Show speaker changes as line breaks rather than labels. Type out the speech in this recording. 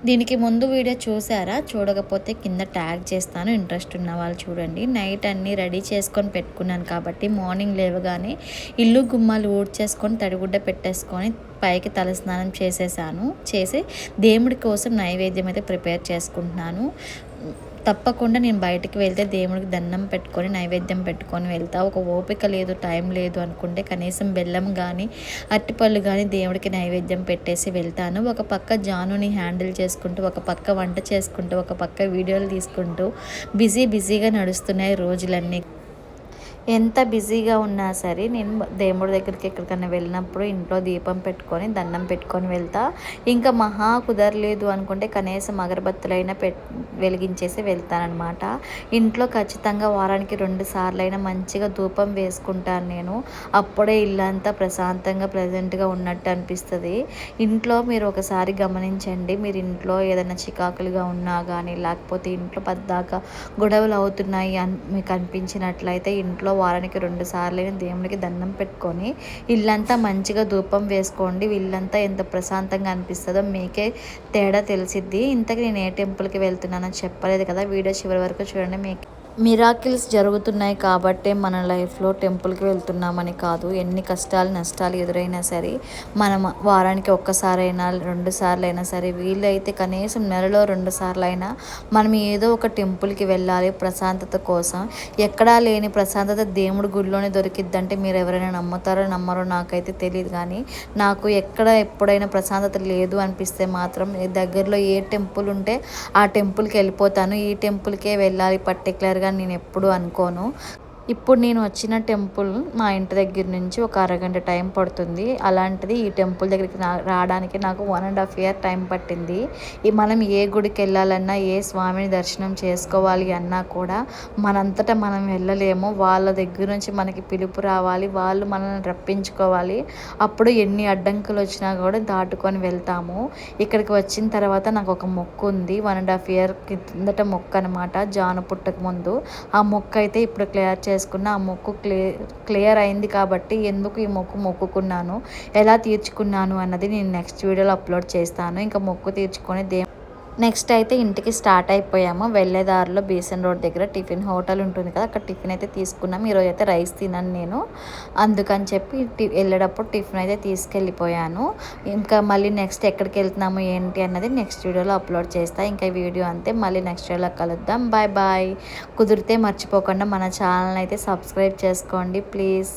దీనికి ముందు వీడియో చూసారా? చూడకపోతే కింద ట్యాగ్ చేస్తాను, ఇంట్రెస్ట్ ఉన్న వాళ్ళు చూడండి. నైట్ అన్నీ రెడీ చేసుకొని పెట్టుకున్నాను కాబట్టి మార్నింగ్ లేవగానే ఇల్లు గుమ్మాలు ఊడ్చేసుకొని తడిగుడ్డ పెట్టేసుకొని పైకి తలస్నానం చేసి దేవుడి కోసం నైవేద్యం అయితే ప్రిపేర్ చేసుకుంటున్నాను. తప్పకుండా నేను బయటికి వెళ్తే దేవుడికి దండం పెట్టుకొని నైవేద్యం పెట్టుకొని వెళ్తా. ఒక ఓపిక లేదు, టైం లేదు అనుకుంటే కనీసం బెల్లం కానీ అరటిపళ్ళు కానీ దేవుడికి నైవేద్యం పెట్టేసి వెళ్తాను. ఒక పక్క జానుని హ్యాండిల్ చేసుకుంటూ, ఒక పక్క వంట చేసుకుంటూ, ఒక పక్క వీడియోలు తీసుకుంటూ బిజీగా నడుస్తున్నాయి రోజులన్నీ. ఎంత బిజీగా ఉన్నా సరే నేను దేవుడి దగ్గరికి ఎక్కడికైనా వెళ్ళినప్పుడు ఇంట్లో దీపం పెట్టుకొని దండం పెట్టుకొని వెళ్తా. ఇంకా మహా కుదరలేదు అనుకుంటే కనీసం అగరబత్తులైనా వెలిగించేసి వెళ్తానమాట. ఇంట్లో ఖచ్చితంగా వారానికి 2 సార్లైనా మంచిగా ధూపం వేసుకుంటాను నేను. అప్పుడే ఇల్లంతా ప్రశాంతంగా ప్లెజెంట్గా ఉన్నట్టు అనిపిస్తుంది. ఇంట్లో మీరు ఒకసారి గమనించండి, మీరు ఇంట్లో ఏదైనా చికాకులుగా ఉన్నా కానీ లేకపోతే ఇంట్లో పద్దాకా గొడవలు అవుతున్నాయి మీకు అనిపించినట్లయితే ఇంట్లో వారానికి 2 సార్లైనా దేవునికి దండం పెట్టుకొని ఇల్లంతా మంచిగా ధూపం వేసుకోండి. ఇల్లంతా ఎంత ప్రశాంతంగా అనిపిస్తుందో మీకే తేడా తెలిసిద్ది. ఇంతకు నేను ఏ టెంపుల్కి వెళ్తున్నానో చెప్పలేదు కదా, వీడియో చివరి వరకు చూడండి. మీకు మిరాకిల్స్ జరుగుతున్నాయి కాబట్టే మన లైఫ్లో టెంపుల్కి వెళ్తున్నామని కాదు. ఎన్ని కష్టాలు నష్టాలు ఎదురైనా సరే మనం వారానికి ఒక్కసారైనా 2 సార్లు అయినా సరే, వీలైతే కనీసం నెలలో 2 సార్లు అయినా మనం ఏదో ఒక టెంపుల్కి వెళ్ళాలి ప్రశాంతత కోసం. ఎక్కడా లేని ప్రశాంతత దేవుడి గుడిలోనే దొరికిద్దంటే మీరు ఎవరైనా నమ్ముతారో నమ్మరో నాకైతే తెలియదు, కానీ నాకు ఎప్పుడైనా ప్రశాంతత లేదు అనిపిస్తే మాత్రం దగ్గరలో ఏ టెంపుల్ ఉంటే ఆ టెంపుల్కి వెళ్ళిపోతాను. ఈ టెంపుల్కే వెళ్ళాలి పర్టికులర్గా నేను ఎప్పుడు అనుకోను. ఇప్పుడు నేను వచ్చిన టెంపుల్ మా ఇంటి దగ్గర నుంచి ఒక అరగంట టైం పడుతుంది. అలాంటిది ఈ టెంపుల్ దగ్గరికి రావడానికి నాకు 1.5 year టైం పట్టింది. మనం ఏ గుడికి వెళ్ళాలన్నా, ఏ స్వామిని దర్శనం చేసుకోవాలి అన్నా కూడా మనంతటా మనం వెళ్ళలేము. వాళ్ళ దగ్గర నుంచి మనకి పిలుపు రావాలి, వాళ్ళు మనల్ని రప్పించుకోవాలి. అప్పుడు ఎన్ని అడ్డంకులు వచ్చినా కూడా దాటుకొని వెళ్తాము. ఇక్కడికి వచ్చిన తర్వాత నాకు ఒక మొక్కు ఉంది, 1.5 year కిందట మొక్కు అనమాట. జాను పుట్టక ముందు ఆ మొక్కు అయితే ఇప్పుడు క్లియర్ చేసుకున్న. ఆ మొక్కు క్లియర్ అయింది కాబట్టి ఎందుకు ఈ మొక్కు మొక్కుకున్నాను, ఎలా తీర్చుకున్నాను అన్నది నేను నెక్స్ట్ వీడియోలో అప్లోడ్ చేస్తాను. ఇంకా మొక్కు తీర్చుకొని నెక్స్ట్ అయితే ఇంటికి స్టార్ట్ అయిపోయాము. వెళ్ళేదారిలో బీసెన్ రోడ్ దగ్గర టిఫిన్ హోటల్ ఉంటుంది కదా, అక్కడ టిఫిన్ అయితే తీసుకున్నాం. ఈరోజు అయితే రైస్ తినను నేను, అందుకని చెప్పి వెళ్ళేటప్పుడు టిఫిన్ అయితే తీసుకెళ్ళిపోయాను. ఇంకా మళ్ళీ నెక్స్ట్ ఎక్కడికి వెళ్తున్నాము ఏంటి అన్నది నెక్స్ట్ వీడియోలో అప్లోడ్ చేస్తాను. ఇంకా వీడియో అంతే, మళ్ళీ నెక్స్ట్ వీడియోలో కలుద్దాం. Bye bye. కుదిరితే మర్చిపోకుండా మన ఛానల్ అయితే సబ్స్క్రైబ్ చేసుకోండి ప్లీజ్.